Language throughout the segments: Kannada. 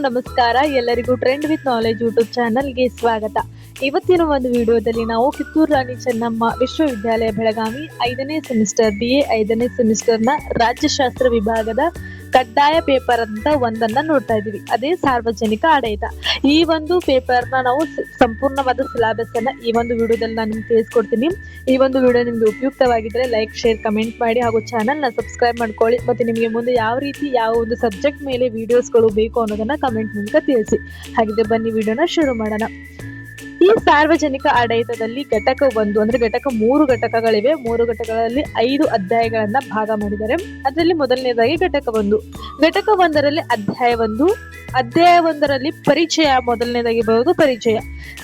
ನಮಸ್ಕಾರ. ಎಲ್ಲರಿಗೂ ಟ್ರೆಂಡ್ ವಿತ್ ನಾಲೆಜ್ ಯೂಟ್ಯೂಬ್ ಚಾನಲ್ಗೆ ಸ್ವಾಗತ. ಇವತ್ತಿನ ಒಂದು ವಿಡಿಯೋದಲ್ಲಿ ನಾವು ಕಿತ್ತೂರು ರಾಣಿ ಚೆನ್ನಮ್ಮ ವಿಶ್ವವಿದ್ಯಾಲಯ ಬೆಳಗಾವಿ 5ನೇ ಸೆಮಿಸ್ಟರ್ BA 5ನೇ ಸೆಮಿಸ್ಟರ್ನ ರಾಜ್ಯಶಾಸ್ತ್ರ ವಿಭಾಗದ ಕಡ್ಡಾಯ ಪೇಪರ್ ಅಂತ ಒಂದನ್ನ ನೋಡ್ತಾ ಇದೀವಿ. ಅದೇ ಸಾರ್ವಜನಿಕ ಆಡಳಿತ. ಈ ಒಂದು ಪೇಪರ್ನ ನಾವು ಸಂಪೂರ್ಣವಾದ ಸಿಲೆಬಸ್ ಅನ್ನ ಈ ಒಂದು ವಿಡಿಯೋದಲ್ಲಿ ನಾನು ನಿಮ್ಗೆ ತಿಳಿಸ್ಕೊಡ್ತೀನಿ. ಈ ಒಂದು ವಿಡಿಯೋ ನಿಮ್ಗೆ ಉಪಯುಕ್ತವಾಗಿದ್ರೆ ಲೈಕ್, ಶೇರ್, ಕಮೆಂಟ್ ಮಾಡಿ ಹಾಗೂ ಚಾನಲ್ ನ ಸಬ್ಸ್ಕ್ರೈಬ್ ಮಾಡ್ಕೊಳ್ಳಿ. ಮತ್ತೆ ನಿಮಗೆ ಮುಂದೆ ಯಾವ ಒಂದು ಸಬ್ಜೆಕ್ಟ್ ಮೇಲೆ ವಿಡಿಯೋಸ್ಗಳು ಬೇಕು ಅನ್ನೋದನ್ನ ಕಮೆಂಟ್ ಮೂಲಕ ತಿಳಿಸಿ. ಹಾಗಿದ್ರೆ ಬನ್ನಿ ವಿಡಿಯೋನ ಶುರು ಮಾಡೋಣ. ಈ ಸಾರ್ವಜನಿಕ ಆಡಳಿತದಲ್ಲಿ ಘಟಕ 1 ಅಂದ್ರೆ ಘಟಕ 3 ಘಟಕಗಳಿವೆ. 3 ಘಟಕಗಳಲ್ಲಿ 5 ಅಧ್ಯಾಯಗಳನ್ನ ಭಾಗ ಮಾಡಿದ್ದಾರೆ. ಅದರಲ್ಲಿ ಮೊದಲನೇದಾಗಿ ಘಟಕ 1. ಘಟಕ 1ರಲ್ಲಿ ಅಧ್ಯಾಯ 1. ಅಧ್ಯಾಯ 1ರಲ್ಲಿ ಪರಿಚಯ ಮೊದಲನೇದಾಗಿ ಬರೋದು ಪರಿಚಯ.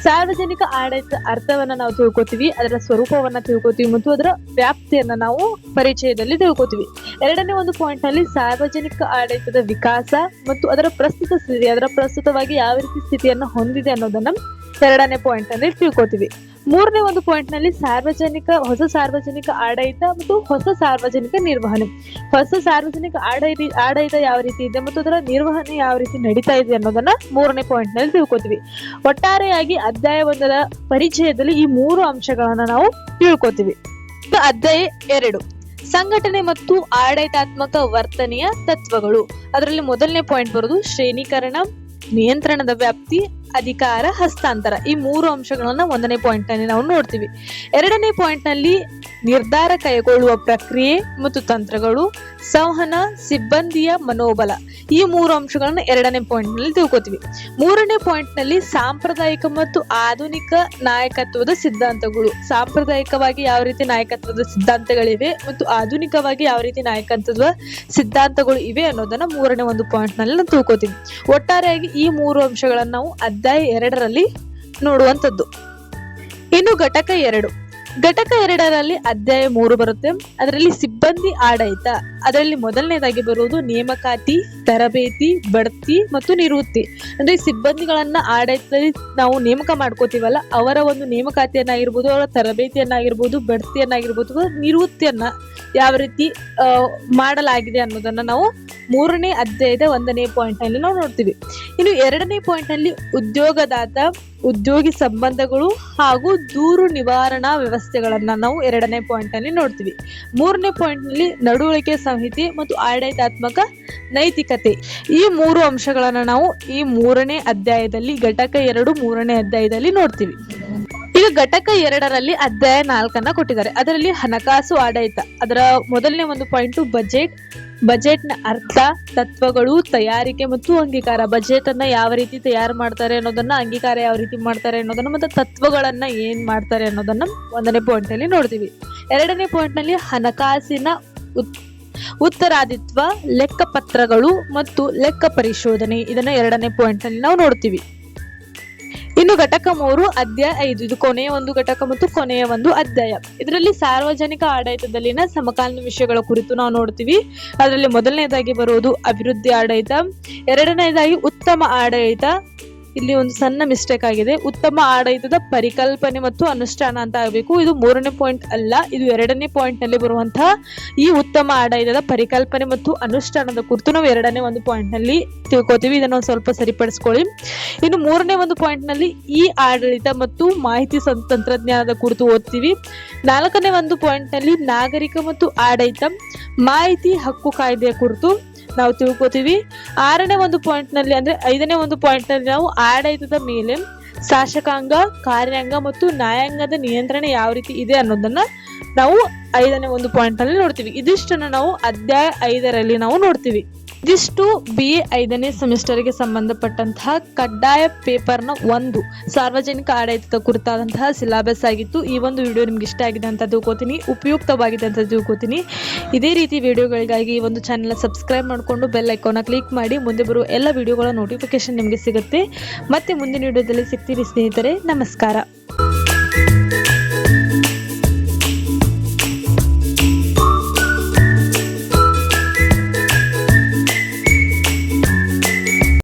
ಸಾರ್ವಜನಿಕ ಆಡಳಿತ ಅರ್ಥವನ್ನ ನಾವು ತಿಳ್ಕೊತೀವಿ, ಅದರ ಸ್ವರೂಪವನ್ನ ತಿಳ್ಕೊತೀವಿ ಮತ್ತು ಅದರ ವ್ಯಾಪ್ತಿಯನ್ನ ನಾವು ಪರಿಚಯದಲ್ಲಿ ತಿಳ್ಕೊತೀವಿ. ಎರಡನೇ ಒಂದು ಪಾಯಿಂಟ್ ನಲ್ಲಿ ಸಾರ್ವಜನಿಕ ಆಡಳಿತದ ವಿಕಾಸ ಮತ್ತು ಅದರ ಪ್ರಸ್ತುತ ಸ್ಥಿತಿ, ಅದರ ಪ್ರಸ್ತುತವಾಗಿ ಯಾವ ರೀತಿ ಸ್ಥಿತಿಯನ್ನು ಹೊಂದಿದೆ ಅನ್ನೋದನ್ನ ಎರಡನೇ ಪಾಯಿಂಟ್ ನಲ್ಲಿ ತಿಳ್ಕೊತೀವಿ. ಮೂರನೇ ಒಂದು ಪಾಯಿಂಟ್ ನಲ್ಲಿ ಹೊಸ ಸಾರ್ವಜನಿಕ ಆಡಳಿತ ಮತ್ತು ಹೊಸ ಸಾರ್ವಜನಿಕ ನಿರ್ವಹಣೆ. ಹೊಸ ಸಾರ್ವಜನಿಕ ಆಡಳಿತ ಯಾವ ರೀತಿ ಇದೆ ಮತ್ತು ಅದರ ನಿರ್ವಹಣೆ ಯಾವ ರೀತಿ ನಡೀತಾ ಇದೆ ಅನ್ನೋದನ್ನ ಮೂರನೇ ಪಾಯಿಂಟ್ ನಲ್ಲಿ ತಿಳ್ಕೊತೀವಿ. ಒಟ್ಟಾರೆಯಾಗಿ ಅಧ್ಯಾಯ 1ರ ಪರಿಚಯದಲ್ಲಿ ಈ 3 ಅಂಶಗಳನ್ನ ನಾವು ತಿಳ್ಕೊತೀವಿ. ಅಧ್ಯಾಯ 2 ಸಂಘಟನೆ ಮತ್ತು ಆಡಳಿತಾತ್ಮಕ ವರ್ತನೆಯ ತತ್ವಗಳು. ಅದರಲ್ಲಿ ಮೊದಲನೇ ಪಾಯಿಂಟ್ ಬರೋದು ಶ್ರೇಣೀಕರಣ, ನಿಯಂತ್ರಣದ ವ್ಯಾಪ್ತಿ, ಅಧಿಕಾರ ಹಸ್ತಾಂತರ. ಈ 3 ಅಂಶಗಳನ್ನ 1ನೇ ಪಾಯಿಂಟ್ ನಲ್ಲಿ ನಾವು ನೋಡ್ತೀವಿ. 2ನೇ ಪಾಯಿಂಟ್ ನಲ್ಲಿ ನಿರ್ಧಾರ ಕೈಗೊಳ್ಳುವ ಪ್ರಕ್ರಿಯೆ ಮತ್ತು ತಂತ್ರಗಳು, ಸಂವಹನ, ಸಿಬ್ಬಂದಿಯ ಮನೋಬಲ. ಈ 3 ಅಂಶಗಳನ್ನ 2ನೇ ಪಾಯಿಂಟ್ ನಲ್ಲಿ ತಿಳ್ಕೊತೀವಿ. 3ನೇ ಪಾಯಿಂಟ್ ನಲ್ಲಿ ಸಾಂಪ್ರದಾಯಿಕ ಮತ್ತು ಆಧುನಿಕ ನಾಯಕತ್ವದ ಸಿದ್ಧಾಂತಗಳು. ಸಾಂಪ್ರದಾಯಿಕವಾಗಿ ಯಾವ ರೀತಿ ನಾಯಕತ್ವದ ಸಿದ್ಧಾಂತಗಳಿವೆ ಮತ್ತು ಆಧುನಿಕವಾಗಿ ಯಾವ ರೀತಿ ನಾಯಕತ್ವದ ಸಿದ್ಧಾಂತಗಳು ಇವೆ ಅನ್ನೋದನ್ನ 3ನೇ ಒಂದು ಪಾಯಿಂಟ್ ನಲ್ಲಿ ನಾವು ತಿಳ್ಕೊತೀವಿ. ಒಟ್ಟಾರೆಯಾಗಿ ಈ 3 ಅಂಶಗಳನ್ನ ನಾವು ಅಧ್ಯಾಯ 2ರಲ್ಲಿ ನೋಡುವಂತದ್ದು. ಇನ್ನು ಘಟಕ 2. ಘಟಕ 2ರಲ್ಲಿ ಅಧ್ಯಾಯ 3 ಬರುತ್ತೆ. ಅದರಲ್ಲಿ ಸಿಬ್ಬಂದಿ ಆಡಳಿತ. ಅದರಲ್ಲಿ ಮೊದಲನೇದಾಗಿ ಬರುವುದು ನೇಮಕಾತಿ, ತರಬೇತಿ, ಬಡ್ತಿ ಮತ್ತು ನಿವೃತ್ತಿ. ಅಂದ್ರೆ ಸಿಬ್ಬಂದಿಗಳನ್ನ ಆಡಳಿತದಲ್ಲಿ ನಾವು ನೇಮಕ ಮಾಡ್ಕೋತೀವಲ್ಲ, ಅವರ ಒಂದು ನೇಮಕಾತಿಯನ್ನಾಗಿರ್ಬೋದು, ಅವರ ತರಬೇತಿಯನ್ನಾಗಿರ್ಬೋದು, ಬಡ್ತಿಯನ್ನಾಗಿರ್ಬೋದು, ನಿವೃತ್ತಿಯನ್ನ ಯಾವ ರೀತಿ ಮಾಡಲಾಗಿದೆ ಅನ್ನೋದನ್ನ ನಾವು 3ನೇ ಅಧ್ಯಾಯದ 1ನೇ ಪಾಯಿಂಟ್ ನಲ್ಲಿ ನಾವು ನೋಡ್ತೀವಿ. ಇನ್ನು 2ನೇ ಪಾಯಿಂಟ್ ನಲ್ಲಿ ಉದ್ಯೋಗದಾತ, ಉದ್ಯೋಗಿ ಸಂಬಂಧಗಳು ಹಾಗೂ ದೂರು ನಿವಾರಣಾ ವ್ಯವಸ್ಥೆಗಳನ್ನ ನಾವು 2ನೇ ಪಾಯಿಂಟ್ ನಲ್ಲಿ ನೋಡ್ತೀವಿ. 3ನೇ ಪಾಯಿಂಟ್ ನಲ್ಲಿ ನಡವಳಿಕೆ ಸಂಹಿತೆ ಮತ್ತು ಆಡಳಿತಾತ್ಮಕ ನೈತಿಕತೆ. ಈ 3 ಅಂಶಗಳನ್ನ ನಾವು ಈ 3ನೇ ಅಧ್ಯಾಯದಲ್ಲಿ ಘಟಕ 2 3ನೇ ಅಧ್ಯಾಯದಲ್ಲಿ ನೋಡ್ತೀವಿ. ಈಗ ಘಟಕ 2ರಲ್ಲಿ ಅಧ್ಯಾಯ 4 ಕೊಟ್ಟಿದ್ದಾರೆ. ಅದರಲ್ಲಿ ಹಣಕಾಸು ಆಡಳಿತ. ಅದರ ಮೊದಲನೇ ಒಂದು ಪಾಯಿಂಟ್ ಬಜೆಟ್ನ ಅರ್ಥ, ತತ್ವಗಳು, ತಯಾರಿಕೆ ಮತ್ತು ಅಂಗೀಕಾರ. ಬಜೆಟ್ ಅನ್ನ ಯಾವ ರೀತಿ ತಯಾರು ಮಾಡ್ತಾರೆ ಅನ್ನೋದನ್ನ, ಅಂಗೀಕಾರ ಯಾವ ರೀತಿ ಮಾಡ್ತಾರೆ ಅನ್ನೋದನ್ನ, ಮತ್ತೆ ತತ್ವಗಳನ್ನ ಏನ್ ಮಾಡ್ತಾರೆ ಅನ್ನೋದನ್ನ 1ನೇ ಪಾಯಿಂಟ್ ನಲ್ಲಿ ನೋಡ್ತೀವಿ. 2ನೇ ಪಾಯಿಂಟ್ ನಲ್ಲಿ ಹಣಕಾಸಿನ ಉತ್ತರಾದಿತ್ವ, ಲೆಕ್ಕಪತ್ರಗಳು ಮತ್ತು ಲೆಕ್ಕ ಪರಿಶೋಧನೆ. ಇದನ್ನ 2ನೇ ಪಾಯಿಂಟ್ ನಲ್ಲಿ ನಾವು ನೋಡ್ತೀವಿ. ಇನ್ನು ಘಟಕ 3 ಅಧ್ಯಾಯ 5. ಇದು ಕೊನೆಯ ಒಂದು ಘಟಕ ಮತ್ತು ಕೊನೆಯ ಒಂದು ಅಧ್ಯಾಯ. ಇದರಲ್ಲಿ ಸಾರ್ವಜನಿಕ ಆಡಳಿತದಲ್ಲಿನ ಸಮಕಾಲೀನ ವಿಷಯಗಳ ಕುರಿತು ನಾವು ನೋಡ್ತೀವಿ. ಅದರಲ್ಲಿ ಮೊದಲನೇದಾಗಿ ಬರುವುದು ಅಭಿವೃದ್ಧಿ ಆಡಳಿತ. 2ನೇದಾಗಿ ಉತ್ತಮ ಆಡಳಿತ. ಇಲ್ಲಿ ಒಂದು ಸಣ್ಣ ಮಿಸ್ಟೇಕ್ ಆಗಿದೆ. ಉತ್ತಮ ಆಡಳಿತದ ಪರಿಕಲ್ಪನೆ ಮತ್ತು ಅನುಷ್ಠಾನ ಅಂತ ಆಗಬೇಕು. ಇದು 3ನೇ ಪಾಯಿಂಟ್ ಅಲ್ಲ, ಇದು 2ನೇ ಪಾಯಿಂಟ್ ನಲ್ಲಿ ಬರುವಂತಹ ಈ ಉತ್ತಮ ಆಡಳಿತದ ಪರಿಕಲ್ಪನೆ ಮತ್ತು ಅನುಷ್ಠಾನದ ಕುರಿತು ನಾವು 2ನೇ ಒಂದು ಪಾಯಿಂಟ್ ನಲ್ಲಿ ತಿಳ್ಕೊತೀವಿ. ಇದನ್ನ ಒಂದು ಸ್ವಲ್ಪ ಸರಿಪಡಿಸ್ಕೊಳ್ಳಿ. ಇನ್ನು 3ನೇ ಒಂದು ಪಾಯಿಂಟ್ ನಲ್ಲಿ ಈ ಆಡಳಿತ ಮತ್ತು ಮಾಹಿತಿ ತಂತ್ರಜ್ಞಾನದ ಕುರಿತು ಓದ್ತೀವಿ. 4ನೇ ಒಂದು ಪಾಯಿಂಟ್ ನಲ್ಲಿ ನಾಗರಿಕ ಮತ್ತು ಆಡಳಿತ, ಮಾಹಿತಿ ಹಕ್ಕು ಕಾಯ್ದೆಯ ಕುರಿತು ನಾವು ತಿಳ್ಕೊತೀವಿ. 6ನೇ ಒಂದು ಪಾಯಿಂಟ್ ನಲ್ಲಿ ಅಂದ್ರೆ 5ನೇ ಒಂದು ಪಾಯಿಂಟ್ ನಲ್ಲಿ ನಾವು ಆಡಳಿತದ ಮೇಲೆ ಶಾಸಕಾಂಗ, ಕಾರ್ಯಾಂಗ ಮತ್ತು ನ್ಯಾಯಾಂಗದ ನಿಯಂತ್ರಣ ಯಾವ ರೀತಿ ಇದೆ ಅನ್ನೋದನ್ನ ನಾವು 5ನೇ ಒಂದು ಪಾಯಿಂಟ್ ನಲ್ಲಿ ನೋಡ್ತೀವಿ. ಇದಿಷ್ಟನ್ನ ನಾವು ಅಧ್ಯಾಯ 5ರಲ್ಲಿ ನಾವು ನೋಡ್ತೀವಿ. ಇದಿಷ್ಟು BA 5ನೇ ಸೆಮಿಸ್ಟರ್ಗೆ ಸಂಬಂಧಪಟ್ಟಂತಹ ಕಡ್ಡಾಯ ಪೇಪರ್ನ 1 ಸಾರ್ವಜನಿಕ ಆಡಳಿತದ ಕುರಿತಾದಂತಹ ಸಿಲೆಬಸ್ ಆಗಿತ್ತು. ಈ ಒಂದು ವಿಡಿಯೋ ನಿಮ್ಗೆ ಇಷ್ಟ ಆಗಿದೆ ಅಂತ ತಿಳ್ಕೊತೀನಿ, ಉಪಯುಕ್ತವಾಗಿದೆ ಅಂತ ತಿಳ್ಕೊತೀನಿ. ಇದೇ ರೀತಿ ವಿಡಿಯೋಗಳಿಗಾಗಿ ಈ ಒಂದು ಚಾನೆಲ್ ಸಬ್ಸ್ಕ್ರೈಬ್ ಮಾಡಿಕೊಂಡು ಬೆಲ್ ಐಕಾನ್ ಕ್ಲಿಕ್ ಮಾಡಿ. ಮುಂದೆ ಬರುವ ಎಲ್ಲ ವಿಡಿಯೋಗಳ ನೋಟಿಫಿಕೇಶನ್ ನಿಮಗೆ ಸಿಗುತ್ತೆ. ಮತ್ತೆ ಮುಂದಿನ ವಿಡಿಯೋದಲ್ಲಿ ಸಿಗ್ತೀವಿ ಸ್ನೇಹಿತರೆ. ನಮಸ್ಕಾರ.